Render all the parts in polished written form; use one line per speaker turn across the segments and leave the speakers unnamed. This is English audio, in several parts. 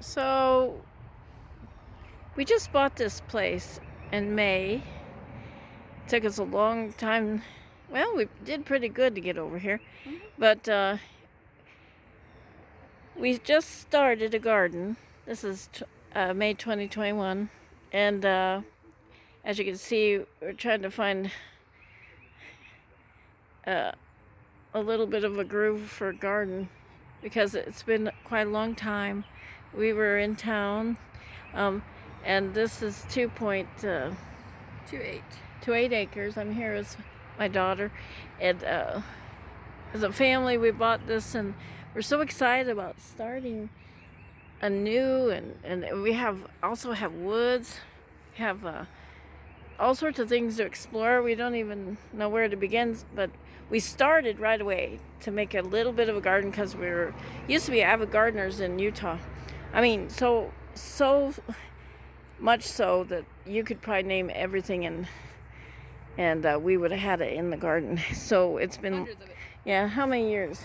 So we just bought this place in May. Took us a long time. Well, we did pretty good to get over here. But we just started a garden. This is May 2021. And as you can see, we're trying to find a little bit of a groove for a garden because it's been quite a long time. We were in town, and this is 2.28 acres. I'm here with my daughter, and as a family we bought this, and we're so excited about starting anew, and we also have woods, have all sorts of things to explore. We don't even know where to begin, but we started right away to make a little bit of a garden because used to be avid gardeners in Utah. I mean, so much so that you could probably name everything, and we would have had it in the garden. So it's been
hundreds of it.
Yeah. How many years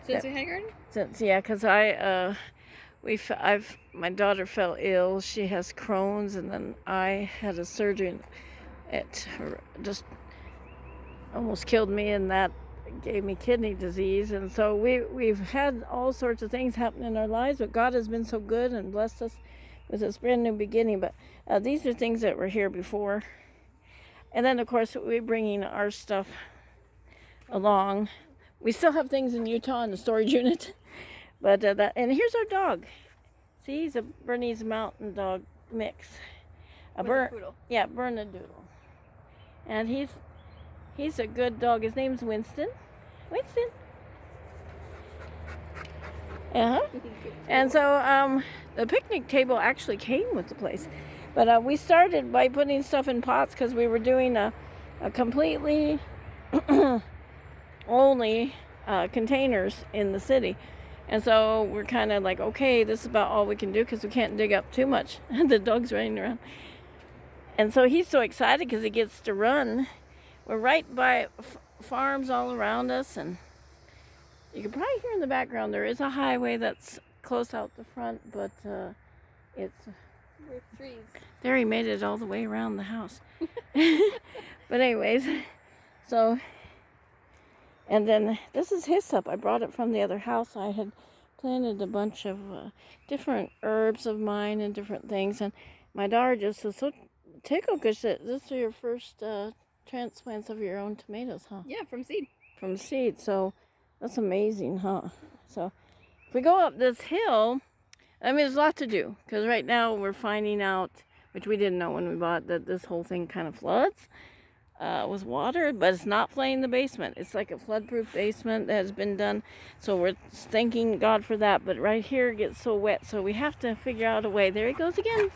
Since we had a garden?
since? Yeah, because my daughter fell ill. She has Crohn's, and then I had a surgery. It just almost killed me, and that gave me kidney disease. And so we've had all sorts of things happen in our lives, but God has been so good and blessed us with this brand new beginning. But these are things that were here before, and then of course we're bringing our stuff along. We still have things in Utah in the storage unit, but and here's our dog. See, he's a Bernese Mountain Dog mix.
A poodle.
Yeah, Bernedoodle. And he's a good dog. His name's Winston. Winston. And so the picnic table actually came with the place. But we started by putting stuff in pots because we were doing a completely only containers in the city. And so we're kind of like, okay, this is about all we can do because we can't dig up too much. The dog's running around. And so he's so excited because he gets to run. We're right by farms all around us, and you can probably hear in the background there is a highway that's close out the front, but it's
with trees.
There, he made it all the way around the house. But anyways, so, and then this is hyssop. I brought it from the other house. I had planted a bunch of different herbs of mine and different things, and my daughter just was so tickled because this is your first transplants of your own tomatoes, huh?
Yeah, from seed.
From seed. So that's amazing, huh? So if we go up this hill, I mean, there's a lot to do because right now we're finding out, which we didn't know when we bought, that this whole thing kind of floods with water, but it's not flooding the basement. It's like a flood-proof basement that has been done. So we're thanking God for that. But right here it gets so wet, so we have to figure out a way. There he goes again.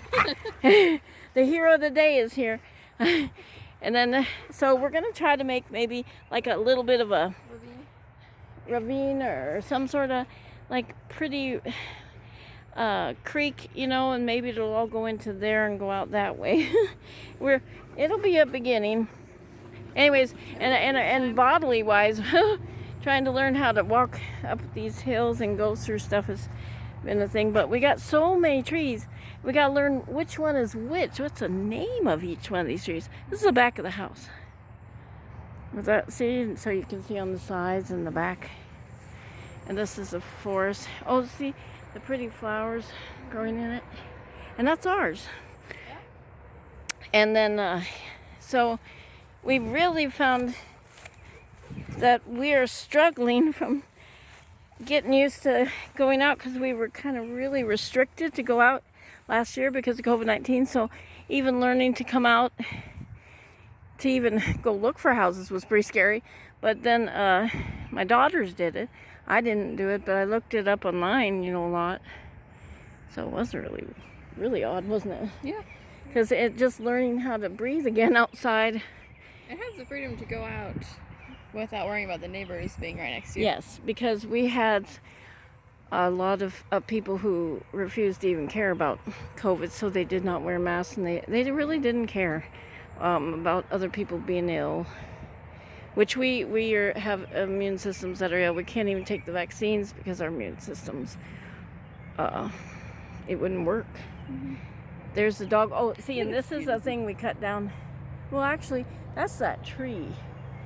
The hero of the day is here. And then, so we're going to try to make maybe like a little bit of a ravine or some sort of like pretty creek, and maybe it'll all go into there and go out that way. It'll be a beginning. Anyways, and bodily wise, trying to learn how to walk up these hills and go through stuff has been a thing. But we got so many trees. We got to learn which one is which. What's the name of each one of these trees? This is the back of the house. Was that, see? So you can see on the sides and the back. And this is a forest. Oh, see the pretty flowers growing in it. And that's ours. And then, so we really found that we are struggling from getting used to going out because we were kind of really restricted to go out last year because of COVID-19. So even learning to come out to even go look for houses was pretty scary. But then my daughters did it. I didn't do it, but I looked it up online, a lot. So it was really, really odd, wasn't it?
Yeah.
Because it just learning how to breathe again outside.
It has the freedom to go out without worrying about the neighbors being right next to you.
Yes, because we had a lot of people who refused to even care about COVID, so they did not wear masks, and they really didn't care about other people being ill. Which we have immune systems that are ill. We can't even take the vaccines because our immune systems it wouldn't work. There's the dog. Oh, see, and this is the thing we cut down. Well, actually, that's that tree.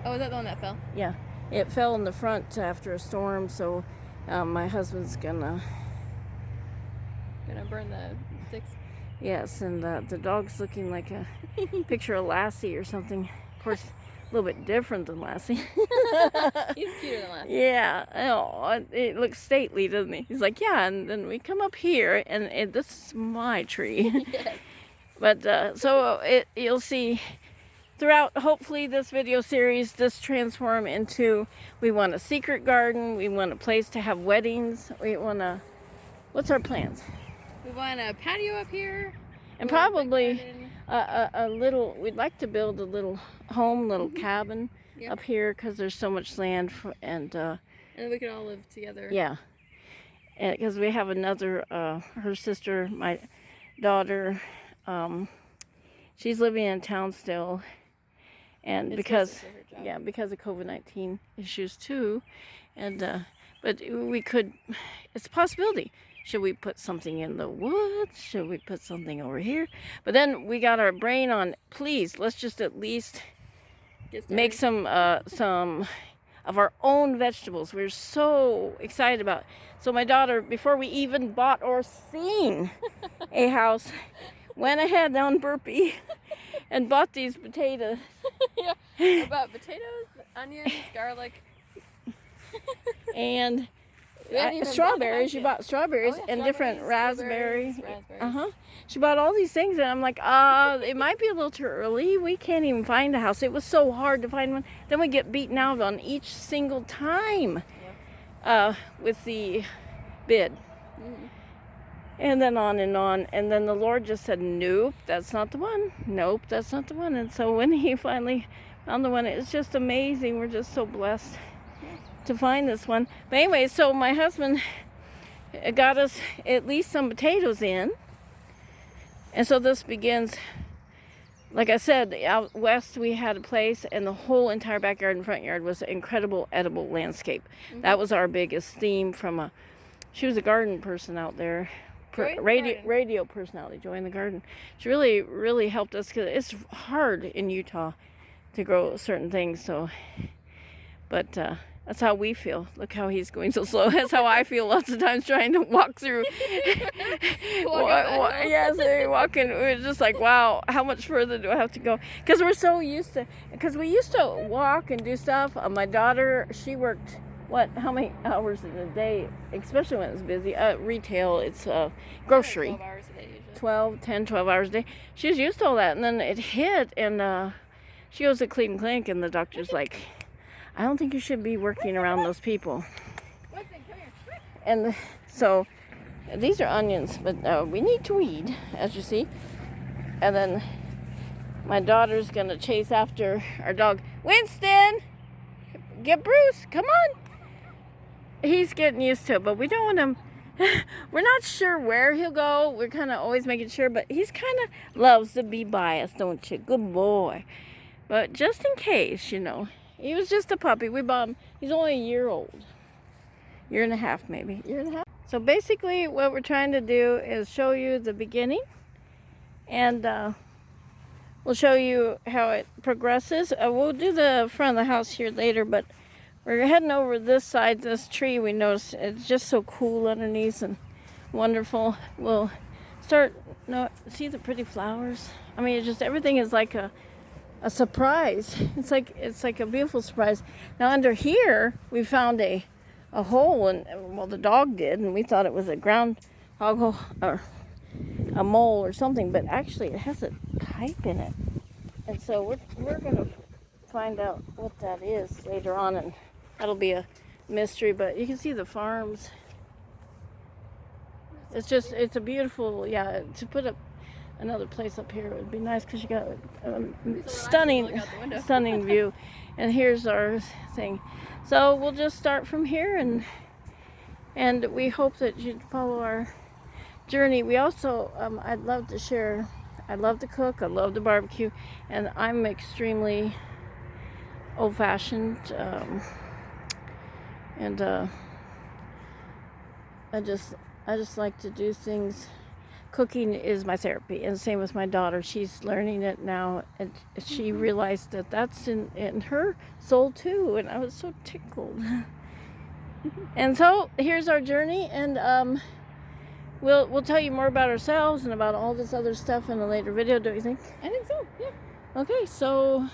Oh, is that the one that fell?
Yeah, it fell in the front after a storm, so my husband's gonna
Burn the sticks.
Yes, and the dog's looking like a picture of Lassie or something. Of course, a little bit different than Lassie.
He's cuter than Lassie.
Yeah, oh, it looks stately, doesn't he? He's like, yeah, and then we come up here, and this is my tree.
Yes.
But so you'll see throughout, hopefully, this video series, this transform into, we want a secret garden, we want a place to have weddings, we want to, what's our plans?
We want a patio up here.
And
We want a big
probably
garden.
a little, we'd like to build a little home, little cabin
Yep.
up here because there's so much land and
And we can all live together.
yeah, because we have another, her sister, my daughter, she's living in town still, and
It's
because
closer to her job.
yeah, because of COVID-19 issues too, and but we could, it's a possibility. Should we put something in the woods? Should we put something over here? But then we got our brain on, please, let's just at least
Get
make
started.
some of our own vegetables. We're so excited about it. So my daughter, before we even bought or seen a house, went ahead on Burpee and bought these potatoes.
Yeah. About potatoes, onions, garlic.
And
We hadn't even
strawberries.
bought
You bought strawberries
Oh, yeah,
and different
strawberries,
raspberries.
blueberries, raspberries.
Uh-huh. She bought all these things, and I'm like, it might be a little too early. We can't even find a house. It was so hard to find one. Then we get beaten out on each single time with the bid.
Mhm.
And then on and on. And then the Lord just said, nope, that's not the one. Nope, that's not the one. And so when he finally found the one, it's just amazing. We're just so blessed to find this one. But anyway, so my husband got us at least some potatoes in. And so this begins, like I said, out west we had a place, and the whole entire backyard and front yard was an incredible edible landscape. That was our biggest theme from she was a garden person out there.
Joy in the
radio
garden.
radio personality, Joy in the Garden. She really, really helped us because it's hard in Utah to grow certain things. So, but that's how we feel. Look how he's going so slow. That's how I feel lots of times trying to walk through. Yes, we're walking. We're just like, wow, how much further do I have to go? Because we're so used to. Because we used to walk and do stuff. My daughter, she worked. How many hours in a day, especially when it's busy? Retail, it's grocery.
12 hours a day usually.
12 hours a day. She was used to all that, and then it hit, and she goes to Cleveland Clinic, and the doctor's like, I don't think you should be working around those people.
Winston, come here.
And so these are onions, but we need to weed, as you see. And then my daughter's gonna chase after our dog. Winston, get Bruce, come on. He's getting used to it, but we don't want him. We're not sure where he'll go. We're kind of always making sure, but he's kind of loves to be by us, don't you? Good boy. But just in case, you know, he was just a puppy. We bought him. He's only a year old. Year and a half, maybe. Year and a half. So basically what we're trying to do is show you the beginning, and we'll show you how it progresses. We'll do the front of the house here later, but we're heading over this side. This tree, we noticed it's just so cool underneath and wonderful. We'll start, see the pretty flowers? I mean, it's just, everything is like a surprise. It's like a beautiful surprise. Now under here, we found a hole, and well, the dog did, and we thought it was a groundhog hole or a mole or something, but actually it has a pipe in it. And so we're gonna find out what that is later on, and that'll be a mystery. But you can see the farms. It's a beautiful, yeah, to put up another place up here, it would be nice because you got a stunning view. And here's our thing. So we'll just start from here, and we hope that you'd follow our journey. We also, I'd love to share, I love to cook, I love to barbecue, and I'm extremely old-fashioned, and I just like to do things cooking is my therapy, and same with my daughter. She's learning it now, and she realized that that's in her soul too, and I was so tickled. And so here's our journey, and we'll tell you more about ourselves and about all this other stuff in a later video. Don't you think?
I think so. Yeah.
Okay, so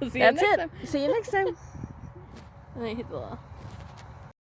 We'll see
that's
you next
it.
time.
See you next time.
And then hit the